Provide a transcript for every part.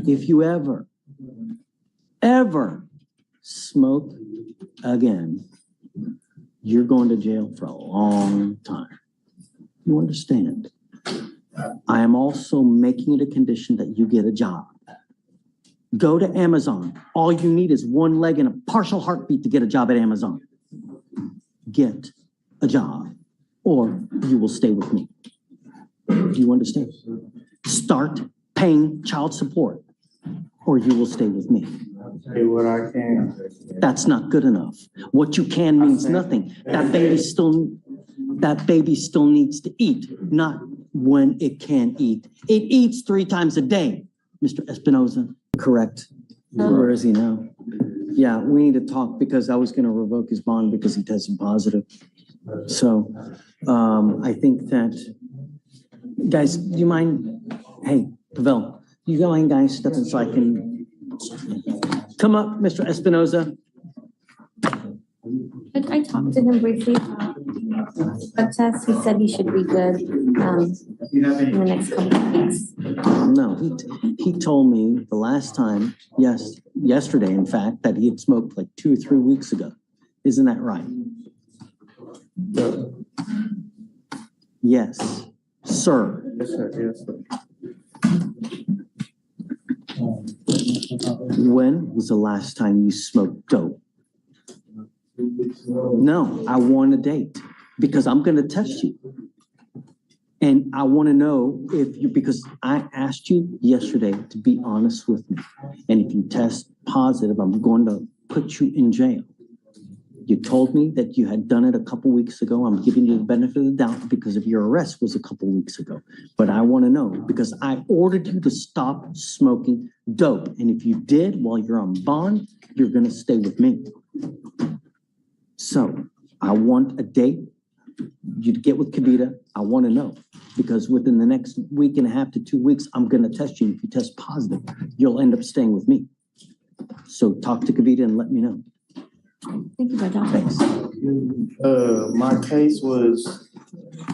If you ever smoke again, you're going to jail for a long time. You understand? I am also making it a condition that you get a job. Go to Amazon. All you need is one leg and a partial heartbeat to get a job at Amazon. Get a job, or you will stay with me. Do you understand? Start paying child support, or you will stay with me. I'll tell you what I can. That's not good enough. What you can means nothing. That baby still needs to eat, not when it can eat. It eats 3 times a day, Mr. Espinoza. Correct. Where is he now? Yeah, we need to talk because I was going to revoke his bond because he tested positive. So I think that, guys, do you mind? Hey, Pavel, you mind, guys, stepping so I can come up, Mr. Espinoza. I talked to him briefly about drug test. He said he should be good in the next couple of weeks. No, he told me the last time, yesterday, in fact, that he had smoked like 2 or 3 weeks ago. Isn't that right? Yes, sir. Yes, sir. Yes, sir. When was the last time you smoked dope? No, I want a date because I'm going to test you. And I want to know because I asked you yesterday to be honest with me. And if you test positive, I'm going to put you in jail. You told me that you had done it a couple weeks ago. I'm giving you the benefit of the doubt because of your arrest was a couple weeks ago. But I want to know because I ordered you to stop smoking dope. And if you did while you're on bond, you're going to stay with me. So I want a date. You to get with Kavita. I want to know because within the next week and a half to 2 weeks, I'm going to test you. If you test positive, you'll end up staying with me. So talk to Kavita and let me know. Thank you, brother. Thanks. My case was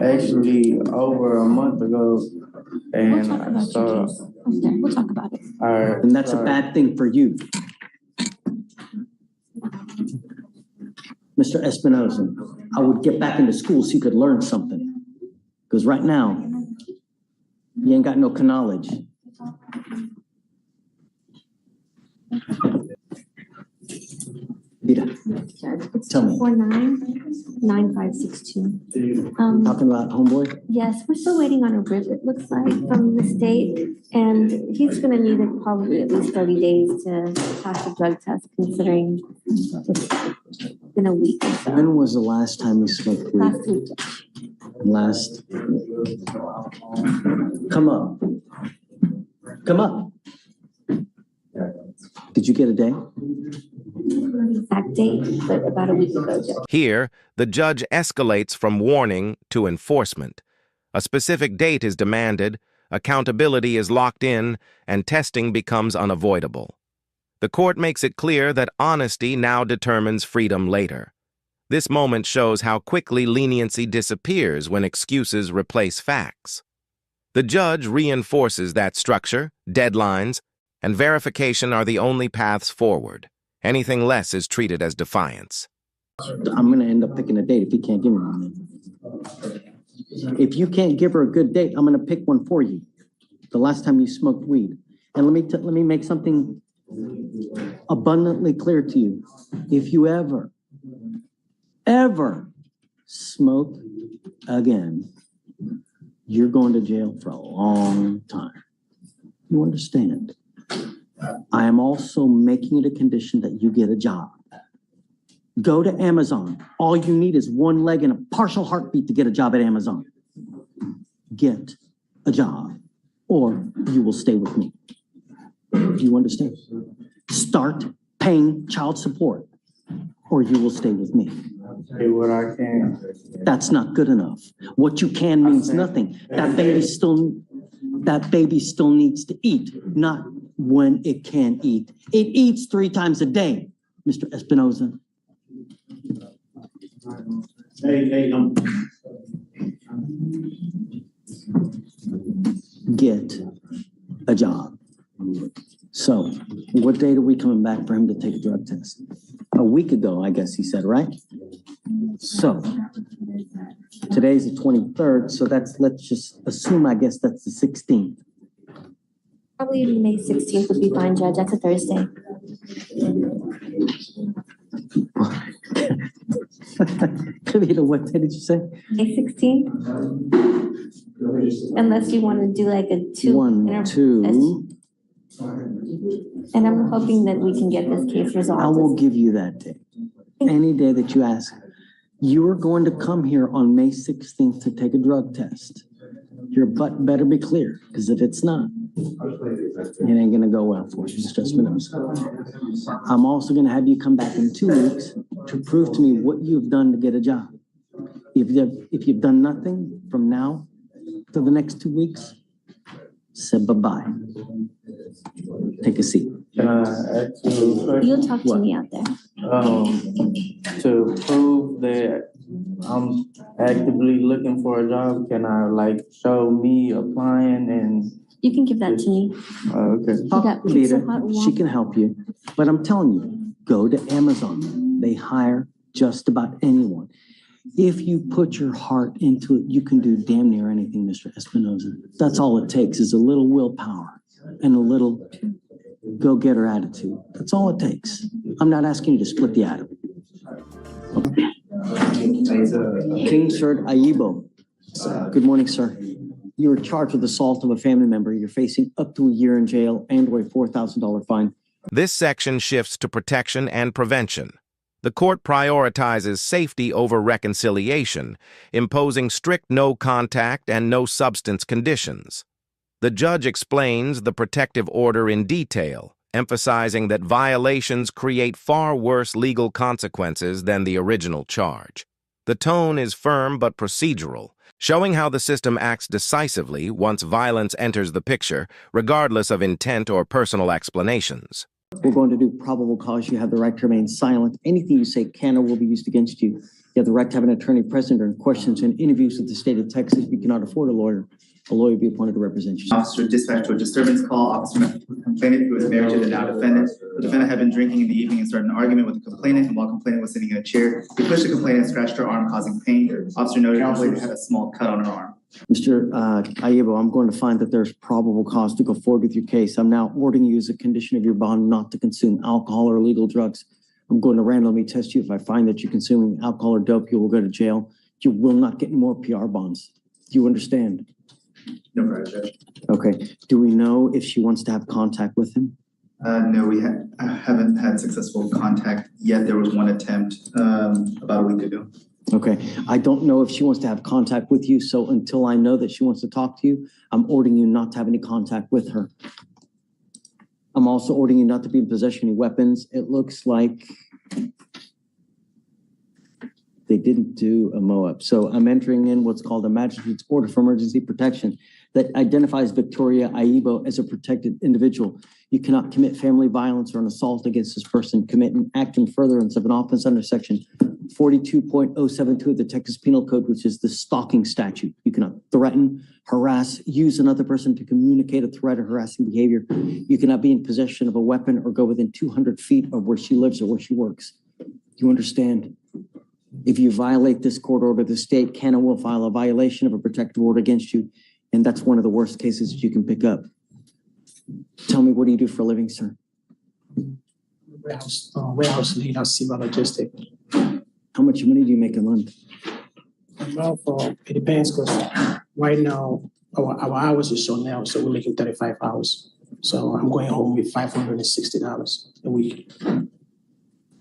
actually over a month ago, and We'll talk about your case. Okay, we'll talk about it. And that's a bad thing for you. Mr. Espinoza, I would get back into school so you could learn something. Because right now, you ain't got no knowledge. Vida, tell me. 449-9562. Talking about homeboy? Yes, we're still waiting on a rip, it looks like, from the state. And he's gonna need probably at least 30 days to pass the drug test, considering it's been a week or so. When was the last time you smoked weed? Last week. Come up. Come up. Did you get a day? Exact date, but about a week ago. Here, the judge escalates from warning to enforcement. A specific date is demanded, accountability is locked in, and testing becomes unavoidable. The court makes it clear that honesty now determines freedom later. This moment shows how quickly leniency disappears when excuses replace facts. The judge reinforces that structure, deadlines, and verification are the only paths forward. Anything less is treated as defiance. I'm going to end up picking a date if you can't give me one. If you can't give her a good date, I'm going to pick one for you. The last time you smoked weed. And let me make something abundantly clear to you. If you ever smoke again, you're going to jail for a long time. You understand? I am also making it a condition that you get a job. Go to Amazon. All you need is one leg and a partial heartbeat to get a job at Amazon. Get a job, or you will stay with me. Do you understand? Start paying child support, or you will stay with me. I'll tell you what I can. That's not good enough. What you can means nothing. That baby still needs to eat, not when it can eat. It eats 3 times a day, Mr. Espinoza. Get a job. So what date are we coming back for him to take a drug test? A week ago, I guess he said, right? So today's the 23rd, so let's just assume, I guess that's the 16th. Probably May 16th would be fine, Judge. That's a Thursday. Kavita, what day did you say? May 16th? Unless you want to do like a two. 1, 2. And I'm hoping that we can get this case resolved. I will give you that day. Any day that you ask. You are going to come here on May 16th to take a drug test. Your butt better be clear, because if it's not, it ain't gonna go well for you, Mr. Espinosa. I'm also gonna have you come back in 2 weeks to prove to me what you've done to get a job. If you've done nothing from now to the next 2 weeks, say bye-bye. Take a seat. Can I ask you a question? You'll talk to What? me out there. To prove that I'm actively looking for a job, can I like show me applying and? You can give that to me. Okay. Talk got to pizza Lita. hut She walk. can help you. But I'm telling you, go to Amazon. They hire just about anyone. If you put your heart into it, you can do damn near anything, Mr. Espinosa. That's all it takes is a little willpower and a little go-getter attitude. That's all it takes. I'm not asking you to split the atom. King Sir Aibo. Good morning, sir. You are charged with assault of a family member. You're facing up to a year in jail and or a $4,000 fine. This section shifts to protection and prevention. The court prioritizes safety over reconciliation, imposing strict no contact and no substance conditions. The judge explains the protective order in detail, emphasizing that violations create far worse legal consequences than the original charge. The tone is firm but procedural, showing how the system acts decisively once violence enters the picture, regardless of intent or personal explanations. We're going to do probable cause. You have the right to remain silent. Anything you say can or will be used against you. You have the right to have an attorney present during questions and interviews with the state of Texas. If you cannot afford a lawyer will be appointed to represent you. Officer dispatched to a disturbance call. Officer met with the complainant who was married to the now defendant. The defendant had been drinking in the evening and started an argument with the complainant, and while complainant was sitting in a chair, he pushed the complainant and scratched her arm, causing pain. Officer noted the complainant had a small cut on her arm. Mr. Aibo, I'm going to find that there's probable cause to go forward with your case. I'm now ordering you as a condition of your bond not to consume alcohol or illegal drugs. I'm going to randomly test you. If I find that you're consuming alcohol or dope, you will go to jail. You will not get any more PR bonds. Do you understand? No problem, Judge. Okay. Do we know if she wants to have contact with him? No, we haven't had successful contact yet. There was one attempt about a week ago. Okay. I don't know if she wants to have contact with you. So until I know that she wants to talk to you, I'm ordering you not to have any contact with her. I'm also ordering you not to be in possession of any weapons. It looks like they didn't do a MOAB. So I'm entering in what's called a magistrate's order for emergency protection that identifies Victoria Aibo as a protected individual. You cannot commit family violence or an assault against this person, commit an act in furtherance of an offense under section 42.072 of the Texas Penal Code, which is the stalking statute. You cannot threaten, harass, use another person to communicate a threat or harassing behavior. You cannot be in possession of a weapon or go within 200 feet of where she lives or where she works. You understand? If you violate this court order, the state can and will file a violation of a protective order against you. And that's one of the worst cases that you can pick up. Tell me, what do you do for a living, sir? Warehouse lead, civil logistic. How much money do you make a month? Well, it depends because right now our hours is short now, so we're making 35 hours. So I'm going home with $560 a week.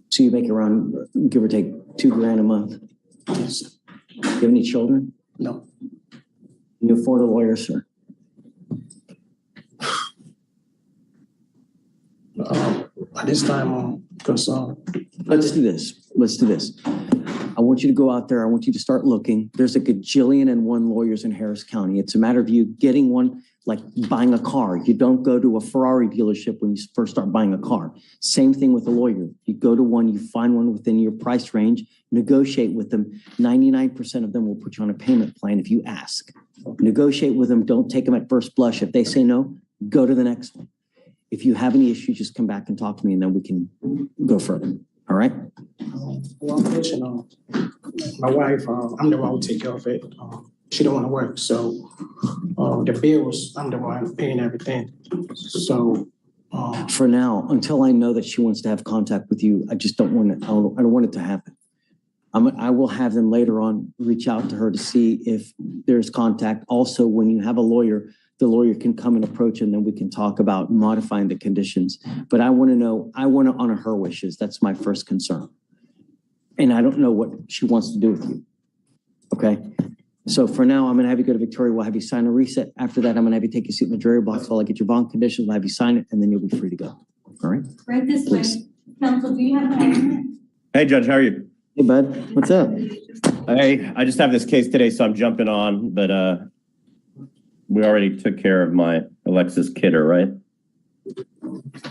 So you make around, give or take, $2,000 a month. Yes. Do you have any children? No. Can you afford a lawyer, sir? At this time, because Let's do this. Let's do this. I want you to go out there. I want you to start looking. There's a gajillion and one lawyers in Harris County. It's a matter of you getting one, like buying a car. You don't go to a Ferrari dealership when you first start buying a car. Same thing with a lawyer. You go to one, you find one within your price range, negotiate with them. 99% of them will put you on a payment plan if you ask. Negotiate with them. Don't take them at first blush. If they say no, go to the next one. If you have any issues, just come back and talk to me and then we can go further. All right? Well, my wife, I'm the one who take care of it. She don't want to work, so the bills, I'm the one paying everything. So For now, until I know that she wants to have contact with you, I just don't want it, I don't want it to happen. I will have them later on reach out to her to see if there's contact. Also, when you have a lawyer, the lawyer can come and approach and then we can talk about modifying the conditions. But I want to honor her wishes. That's my first concern. And I don't know what she wants to do with you. Okay? So for now, I'm going to have you go to Victoria. We'll have you sign a reset. After that, I'm going to have you take a seat in the jury box while I get your bond conditions. We'll have you sign it, and then you'll be free to go. All right? Right this Please. way. Counsel, do you have an argument? Hey, Judge, how are you? Hey, bud. What's up? Hey, I just have this case today, so I'm jumping on, but we already took care of my Alexis Kidder, right?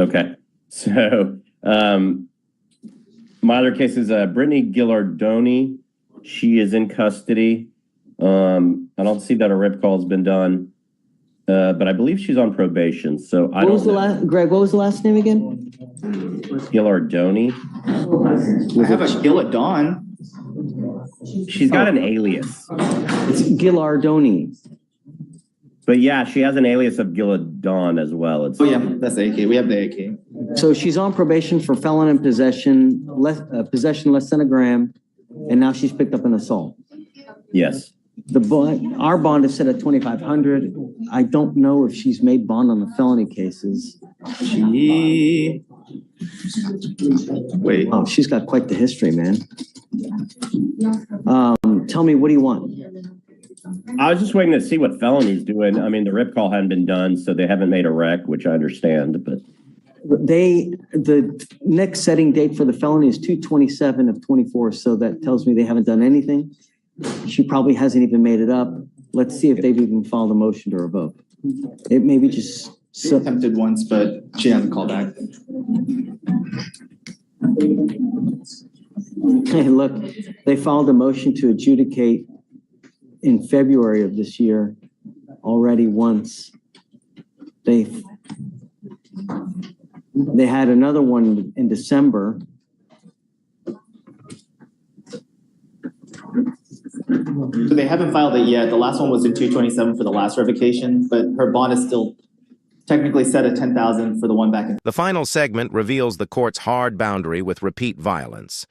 Okay. So my other case is Brittany Gillardoni. She is in custody. I don't see that a rip call has been done, but I believe she's on probation. So I What was don't the know. last, Greg, what was the last name again? Gillardoni. I have a Gil at Dawn. She's got an alias. It's Gillardoni. But yeah, she has an alias of Gilladon as well. It's Oh yeah, that's the AK. We have the AK. So she's on probation for felon in possession, possession less than a gram, and now she's picked up an assault. yes. The bond, our bond is set at 2,500. I don't know if she's made bond on the felony cases. Wait. Oh, she's got quite the history, man. Tell me, what do you want? I was just waiting to see what felony's doing. I mean, the rip call hadn't been done, so they haven't made a rec, which I understand, but The next setting date for the felony is 2/27 of 24, so that tells me they haven't done anything. She probably hasn't even made it up. Let's see if they've even filed a motion to revoke. It may be just She attempted once, but she hasn't called back. Hey, look, they filed a motion to adjudicate in February of this year already once. They had another one in December. So they haven't filed it yet. The last one was in 2/27 for the last revocation, but her bond is still technically set at 10,000 for the one back in. The final segment reveals the court's hard boundary with repeat violence.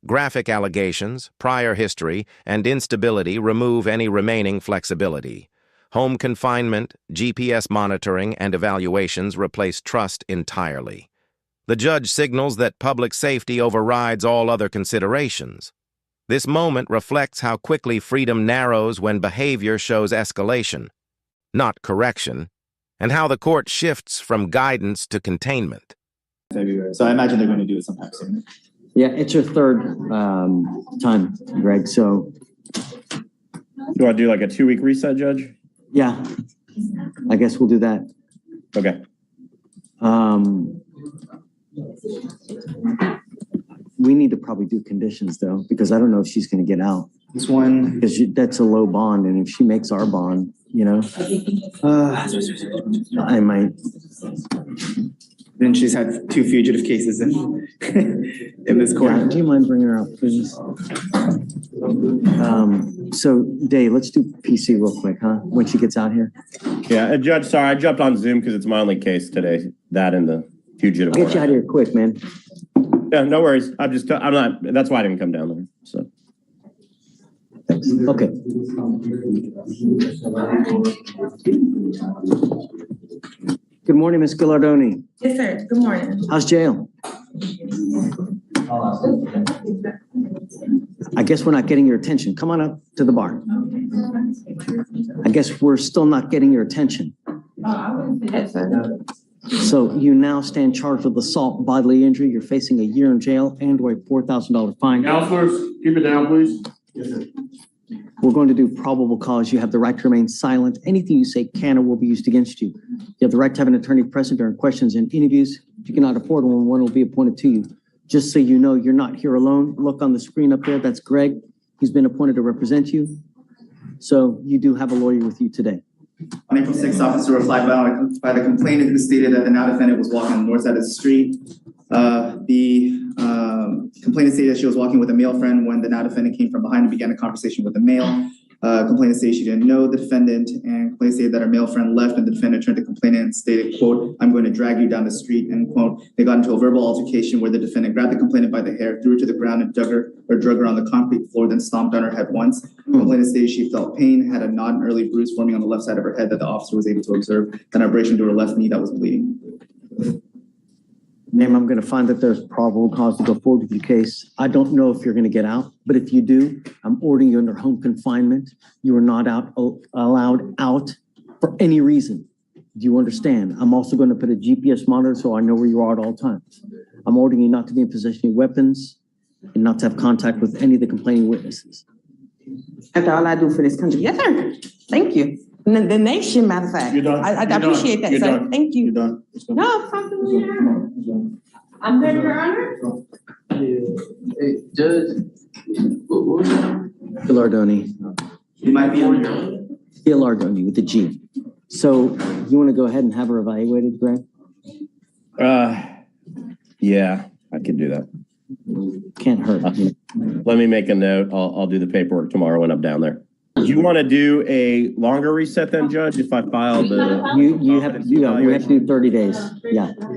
Graphic allegations, prior history, and instability remove any remaining flexibility. Home confinement, GPS monitoring, and evaluations replace trust entirely. The judge signals that public safety overrides all other considerations. This moment reflects how quickly freedom narrows when behavior shows escalation, not correction, and how the court shifts from guidance to containment. February. So I imagine they're going to do it sometime soon. Yeah, it's your third time, Greg, so do I do like a 2-week reset, Judge? yeah, I guess we'll do that. Okay. We need to probably do conditions though, because I don't know if she's gonna get out. This one, Because that's a low bond, and if she makes our bond, you know, I might. then she's had 2 fugitive cases in in this court. Yeah, do you mind bringing her out, please? So Dave, let's do PC real quick, huh? When she gets out here. Yeah, Judge, sorry, I jumped on Zoom because it's my only case today. That and the fugitive. Get you out of here quick, man. Yeah, no worries. I'm not, that's why I didn't come down there, so. Thanks. Okay. Good morning, Ms. Gillardoni. Yes, sir. Good morning. How's jail? I guess we're not getting your attention. Come on up to the bar. I guess we're still not getting your attention. So you now stand charged with assault and bodily injury. You're facing a year in jail and or a $4,000 fine. Counselors, keep it down, please. Yes, sir. We're going to do probable cause. You have the right to remain silent. Anything you say can or will be used against you. You have the right to have an attorney present during questions and interviews. If you cannot afford one will be appointed to you. Just so you know, you're not here alone. Look on the screen up there. That's Greg. He's been appointed to represent you. So you do have a lawyer with you today. On April 6th, officer replied by the complainant who stated that the now defendant was walking on the north side of the street. The complainant stated that she was walking with a male friend when the now defendant came from behind and began a conversation with the male. Complainant stated she didn't know the defendant, and complainant stated that her male friend left, and the defendant turned to complainant and stated, quote, "I'm going to drag you down the street," end quote. They got into a verbal altercation where the defendant grabbed the complainant by the hair, threw her to the ground, and drug her on the concrete floor, then stomped on her head once. Complainant stated she felt pain, had a not an early bruise forming on the left side of her head that the officer was able to observe, then an abrasion to her left knee that was bleeding. Ma'am, I'm going to find that there's probable cause to go forward with your case. I don't know if you're going to get out, but if you do, I'm ordering you under home confinement. You are not allowed out for any reason. Do you understand? I'm also going to put a GPS monitor so I know where you are at all times. I'm ordering you not to be in possession of weapons and not to have contact with any of the complaining witnesses. That's all I do for this country. Yes, sir. Thank you. The nation, matter of fact. You're done. I You're appreciate done. that, You're sir. done. Thank You're you. done. Let's go. No, something. I'm good, Your Honor. Hey, Judge, what was that? Gilardoni. You might be on your Gilardoni with the G. So you want to go ahead and have her evaluated, Greg? Yeah, I could do that. Can't hurt. Let me make a note. I'll do the paperwork tomorrow when I'm down there. Do you want to do a longer reset then, Judge, if I file the? We have to do 30 days. Yeah.